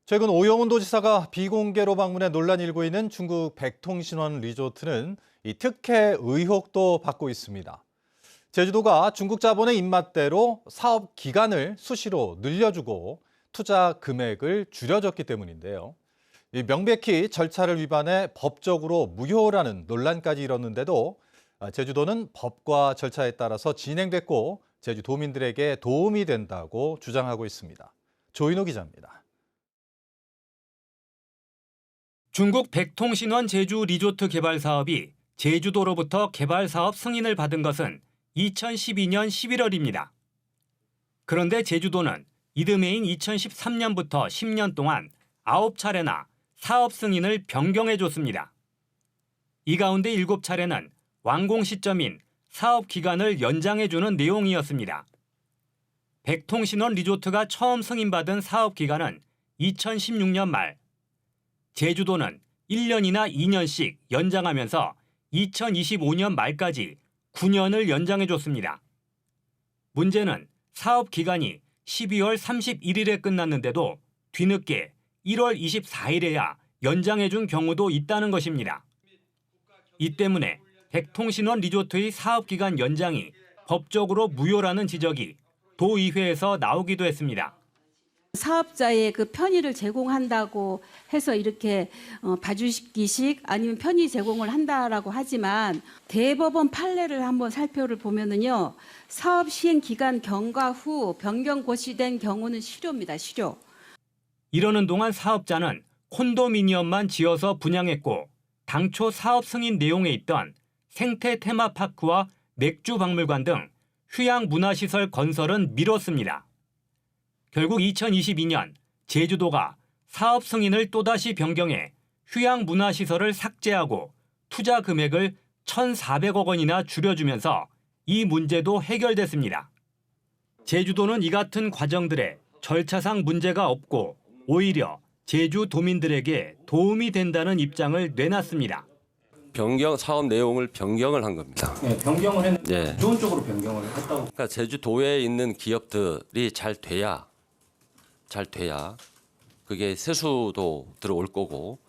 최근 오영훈 도지사가 비공개로 방문해 논란이 일고 있는 중국 백통신원 리조트는 이 특혜 의혹도 받고 있습니다. 제주도가 중국 자본의 입맛대로 사업 기간을 수시로 늘려주고 투자 금액을 줄여줬기 때문인데요. 명백히 절차를 위반해 법적으로 무효라는 논란까지 일었는데도 제주도는 법과 절차에 따라서 진행됐고 제주도민들에게 도움이 된다고 주장하고 있습니다. 조인호 기자입니다. 중국 백통신원 제주 리조트 개발 사업이 제주도로부터 개발 사업 승인을 받은 것은 2012년 11월입니다. 그런데 제주도는 이듬해인 2013년부터 10년 동안 9차례나 사업 승인을 변경해줬습니다. 이 가운데 7차례는 완공 시점인 사업 기간을 연장해주는 내용이었습니다. 백통신원 리조트가 처음 승인받은 사업 기간은 2016년 말, 제주도는 1년이나 2년씩 연장하면서 2025년 말까지 9년을 연장해줬습니다. 문제는 사업 기간이 12월 31일에 끝났는데도 뒤늦게 1월 24일에야 연장해준 경우도 있다는 것입니다. 이 때문에 백통신원 리조트의 사업 기간 연장이 법적으로 무효라는 지적이 도의회에서 나오기도 했습니다. 사업자의 그 편의를 제공한다고 해서 이렇게 봐주기식 아니면 편의 제공을 한다라고 하지만 대법원 판례를 한번 살펴보면은요, 사업 시행 기간 경과 후 변경 고시된 경우는 실효입니다. 실효. 이러는 동안 사업자는 콘도미니엄만 지어서 분양했고 당초 사업 승인 내용에 있던 생태 테마파크와 맥주 박물관 등 휴양 문화시설 건설은 미뤘습니다. 결국 2022년 제주도가 사업 승인을 또다시 변경해 휴양 문화시설을 삭제하고 투자 금액을 1,400억 원이나 줄여주면서 이 문제도 해결됐습니다. 제주도는 이 같은 과정들에 절차상 문제가 없고 오히려 제주도민들에게 도움이 된다는 입장을 내놨습니다. 사업 내용을 변경을 한 겁니다. 네, 변경을 했는데 네. 좋은 쪽으로 변경을 했다고. 그러니까 제주도에 있는 기업들이 잘 돼야 그게 세수도 들어올 거고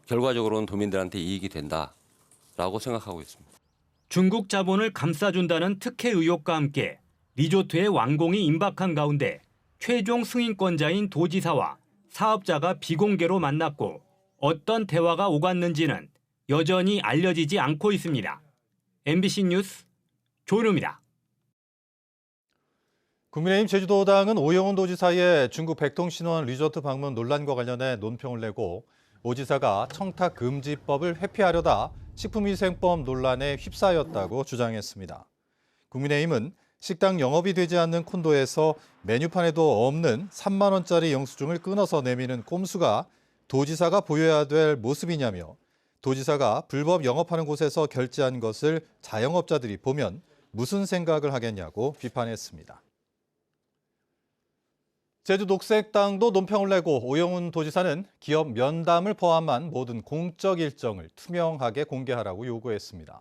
결과적으로는 도민들한테 이익이 된다라고 생각하고 있습니다. 중국 자본을 감싸준다는 특혜 의혹과 함께 리조트의 완공이 임박한 가운데 최종 승인권자인 도지사와 사업자가 비공개로 만났고 어떤 대화가 오갔는지는 여전히 알려지지 않고 있습니다. MBC 뉴스 조인호입니다. 국민의힘 제주도당은 오영훈 도지사의 중국 백통신원 리조트 방문 논란과 관련해 논평을 내고 오 지사가 청탁금지법을 회피하려다 식품위생법 논란에 휩싸였다고 주장했습니다. 국민의힘은 식당 영업이 되지 않는 콘도에서 메뉴판에도 없는 3만 원짜리 영수증을 끊어서 내미는 꼼수가 도지사가 보여야 될 모습이냐며 도지사가 불법 영업하는 곳에서 결제한 것을 자영업자들이 보면 무슨 생각을 하겠냐고 비판했습니다. 제주녹색당도 논평을 내고 오영훈 도지사는 기업 면담을 포함한 모든 공적 일정을 투명하게 공개하라고 요구했습니다.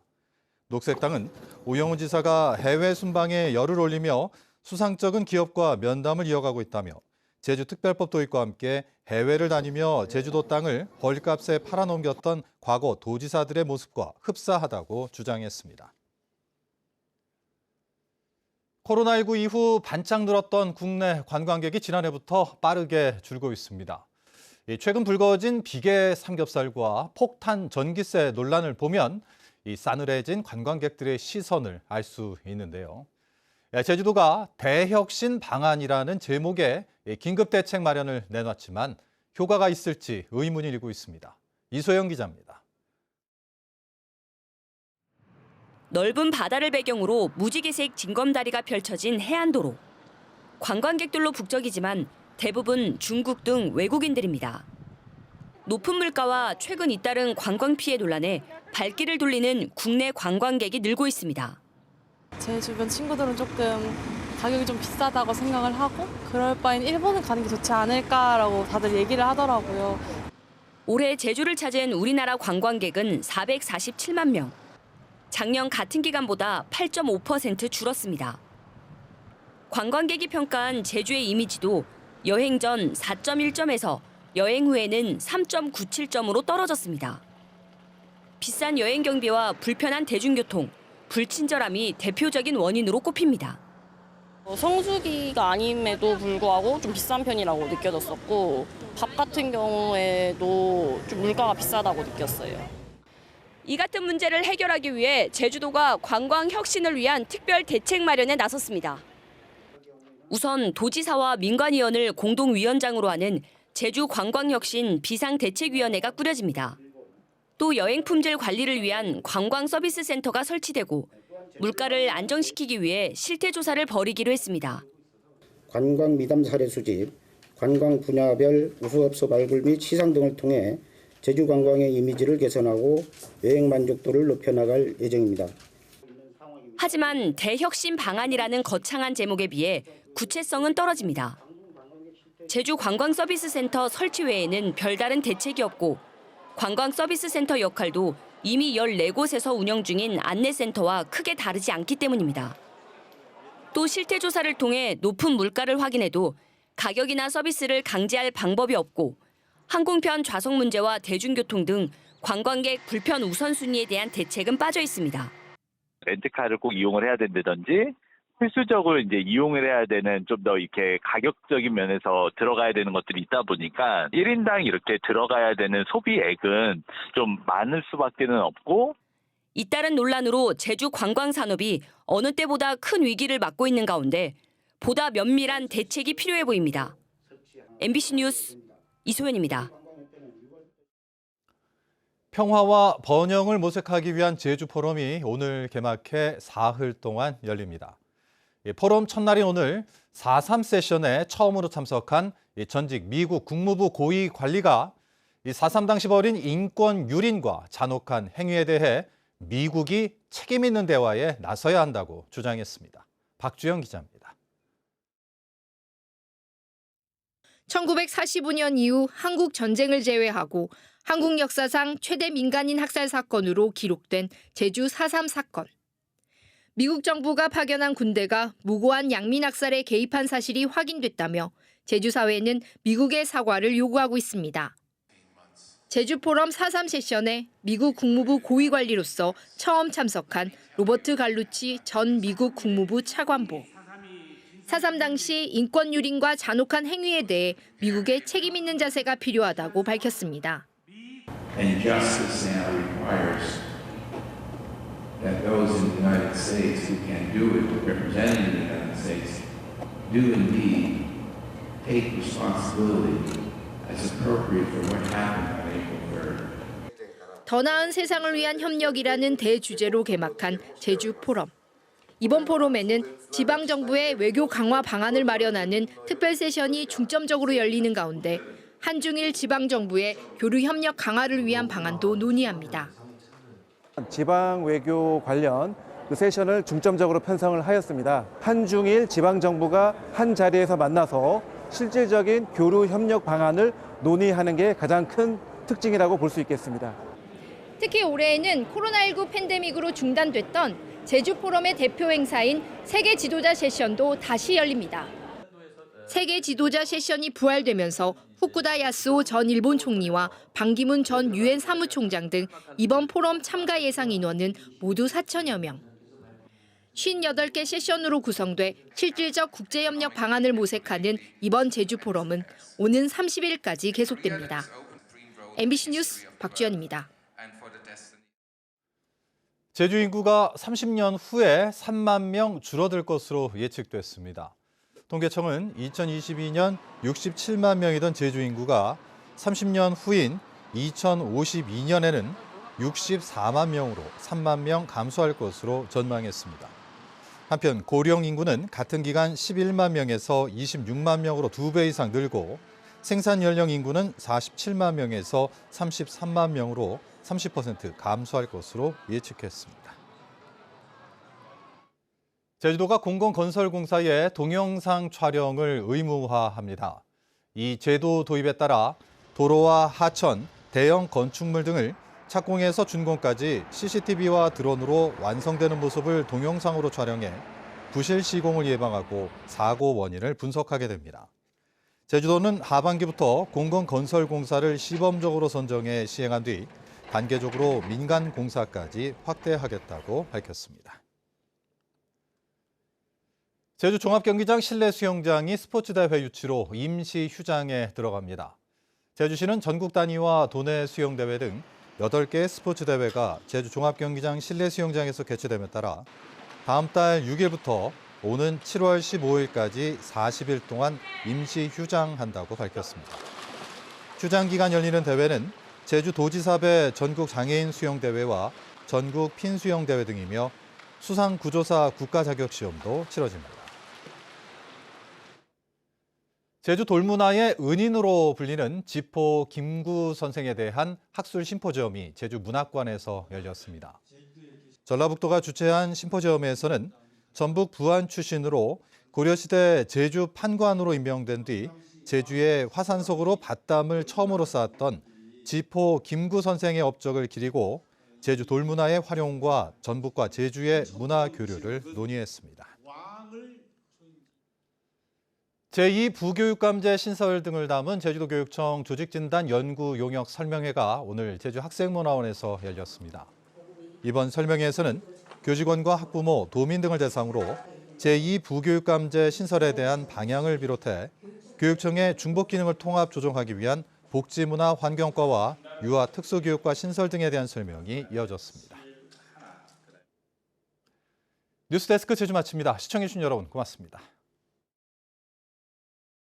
녹색당은 오영훈 지사가 해외 순방에 열을 올리며 수상쩍은 기업과 면담을 이어가고 있다며 제주특별법 도입과 함께 해외를 다니며 제주도 땅을 헐값에 팔아넘겼던 과거 도지사들의 모습과 흡사하다고 주장했습니다. 코로나19 이후 반짝 늘었던 국내 관광객이 지난해부터 빠르게 줄고 있습니다. 최근 불거진 비계 삼겹살과 폭탄 전기세 논란을 보면 이 싸늘해진 관광객들의 시선을 알 수 있는데요. 제주도가 대혁신 방안이라는 제목의 긴급 대책 마련을 내놨지만 효과가 있을지 의문이 일고 있습니다. 이소영 기자입니다. 넓은 바다를 배경으로 무지개색 징검다리가 펼쳐진 해안도로. 관광객들로 북적이지만 대부분 중국 등 외국인들입니다. 높은 물가와 최근 잇따른 관광 피해 논란에 발길을 돌리는 국내 관광객이 늘고 있습니다. 제 주변 친구들은 조금 가격이 좀 비싸다고 생각을 하고 그럴 바엔 일본을 가는 게 좋지 않을까라고 다들 얘기를 하더라고요. 올해 제주를 찾은 우리나라 관광객은 447만 명. 작년 같은 기간보다 8.5% 줄었습니다. 관광객이 평가한 제주의 이미지도 여행 전 4.1점에서 여행 후에는 3.97점으로 떨어졌습니다. 비싼 여행 경비와 불편한 대중교통, 불친절함이 대표적인 원인으로 꼽힙니다. 성수기가 아님에도 불구하고 좀 비싼 편이라고 느껴졌었고 밥 같은 경우에도 좀 물가가 비싸다고 느꼈어요. 이 같은 문제를 해결하기 위해 제주도가 관광 혁신을 위한 특별 대책 마련에 나섰습니다. 우선 도지사와 민관위원을 공동위원장으로 하는 제주관광혁신 비상대책위원회가 꾸려집니다. 또 여행 품질 관리를 위한 관광 서비스 센터가 설치되고 물가를 안정시키기 위해 실태 조사를 벌이기로 했습니다. 관광 미담 사례 수집, 관광 분야별 우수업소 발굴 및 시상 등을 통해 제주 관광의 이미지를 개선하고 여행 만족도를 높여나갈 예정입니다. 하지만 대혁신 방안이라는 거창한 제목에 비해 구체성은 떨어집니다. 제주 관광 서비스 센터 설치 외에는 별다른 대책이 없고 관광 서비스 센터 역할도 이미 14곳에서 운영 중인 안내센터와 크게 다르지 않기 때문입니다. 또 실태 조사를 통해 높은 물가를 확인해도 가격이나 서비스를 강제할 방법이 없고 항공편 좌석 문제와 대중교통 등 관광객 불편 우선순위에 대한 대책은 빠져 있습니다. 렌트카를 꼭 이용을 해야 된다든지 필수적으로 이제 이용을 해야 되는 좀 더 이렇게 가격적인 면에서 들어가야 되는 것들이 있다 보니까 1인당 이렇게 들어가야 되는 소비액은 좀 많을 수밖에는 없고 잇따른 논란으로 제주 관광 산업이 어느 때보다 큰 위기를 맞고 있는 가운데 보다 면밀한 대책이 필요해 보입니다. MBC 뉴스 이소연입니다. 평화와 번영을 모색하기 위한 제주 포럼이 오늘 개막해 사흘 동안 열립니다. 포럼 첫날인 오늘 4.3 세션에 처음으로 참석한 전직 미국 국무부 고위 관리가 4.3 당시 벌인 인권 유린과 잔혹한 행위에 대해 미국이 책임 있는 대화에 나서야 한다고 주장했습니다. 박주영 기자입니다. 1945년 이후 한국 전쟁을 제외하고 한국 역사상 최대 민간인 학살 사건으로 기록된 제주 4.3 사건. 미국 정부가 파견한 군대가 무고한 양민 학살에 개입한 사실이 확인됐다며 제주 사회는 미국의 사과를 요구하고 있습니다. 제주 포럼 4.3 세션에 미국 국무부 고위 관리로서 처음 참석한 로버트 갈루치 전 미국 국무부 차관보. 4.3 당시 인권 유린과 잔혹한 행위에 대해 미국의 책임 있는 자세가 필요하다고 밝혔습니다. And justice now requires that those in the United States who can do it, representing the United States, do indeed take responsibility as appropriate for what happened on April 3rd. 더 나은 세상을 위한 협력이라는 대주제로 개막한 제주 포럼. 이번 포럼에는 지방정부의 외교 강화 방안을 마련하는 특별 세션이 중점적으로 열리는 가운데 한중일 지방정부의 교류 협력 강화를 위한 방안도 논의합니다. 지방 외교 관련 그 세션을 중점적으로 편성을 하였습니다. 한중일 지방정부가 한 자리에서 만나서 실질적인 교류 협력 방안을 논의하는 게 가장 큰 특징이라고 볼 수 있겠습니다. 특히 올해에는 코로나19 팬데믹으로 중단됐던 제주 포럼의 대표 행사인 세계 지도자 세션도 다시 열립니다. 세계 지도자 세션이 부활되면서 후쿠다 야스오 전 일본 총리와 반기문 전 유엔 사무총장 등 이번 포럼 참가 예상 인원은 모두 4천여 명. 58개 세션으로 구성돼 실질적 국제협력 방안을 모색하는 이번 제주 포럼은 오는 30일까지 계속됩니다. MBC 뉴스 박주연입니다. 제주 인구가 30년 후에 3만 명 줄어들 것으로 예측됐습니다. 통계청은 2022년 67만 명이던 제주 인구가 30년 후인 2052년에는 64만 명으로 3만 명 감소할 것으로 전망했습니다. 한편 고령 인구는 같은 기간 11만 명에서 26만 명으로 2배 이상 늘고 생산 연령 인구는 47만 명에서 33만 명으로 30% 감소할 것으로 예측했습니다. 제주도가 공공건설공사에 동영상 촬영을 의무화합니다. 이 제도 도입에 따라 도로와 하천, 대형 건축물 등을 착공에서 준공까지 CCTV와 드론으로 완성되는 모습을 동영상으로 촬영해 부실 시공을 예방하고 사고 원인을 분석하게 됩니다. 제주도는 하반기부터 공공건설공사를 시범적으로 선정해 시행한 뒤 단계적으로 민간 공사까지 확대하겠다고 밝혔습니다. 제주 종합경기장 실내 수영장이 스포츠대회 유치로 임시 휴장에 들어갑니다. 제주시는 전국 단위와 도내 수영대회 등 8개의 스포츠대회가 제주 종합경기장 실내 수영장에서 개최됨에 따라 다음 달 6일부터 오는 7월 15일까지 40일 동안 임시 휴장한다고 밝혔습니다. 휴장 기간 열리는 대회는 제주도지사배 전국 장애인 수영대회와 전국 핀수영대회 등이며 수상구조사 국가자격시험도 치러집니다. 제주 돌문화의 은인으로 불리는 지포 김구 선생에 대한 학술 심포지엄이 제주 문학관에서 열렸습니다. 전라북도가 주최한 심포지엄에서는 전북 부안 출신으로 고려시대 제주 판관으로 임명된 뒤 제주의 화산석으로 밭담을 처음으로 쌓았던 지포 김구 선생의 업적을 기리고 제주 돌문화의 활용과 전북과 제주의 문화 교류를 논의했습니다. 제2부교육감제 신설 등을 담은 제주도교육청 조직진단 연구 용역 설명회가 오늘 제주 학생문화원에서 열렸습니다. 이번 설명회에서는 교직원과 학부모, 도민 등을 대상으로 제2부교육감제 신설에 대한 방향을 비롯해 교육청의 중복 기능을 통합 조정하기 위한 복지문화 환경과와 유아 특수교육과 신설 등에 대한 설명이 이어졌습니다. 뉴스데스크 제주 마칩니다. 시청해주신 여러분 고맙습니다.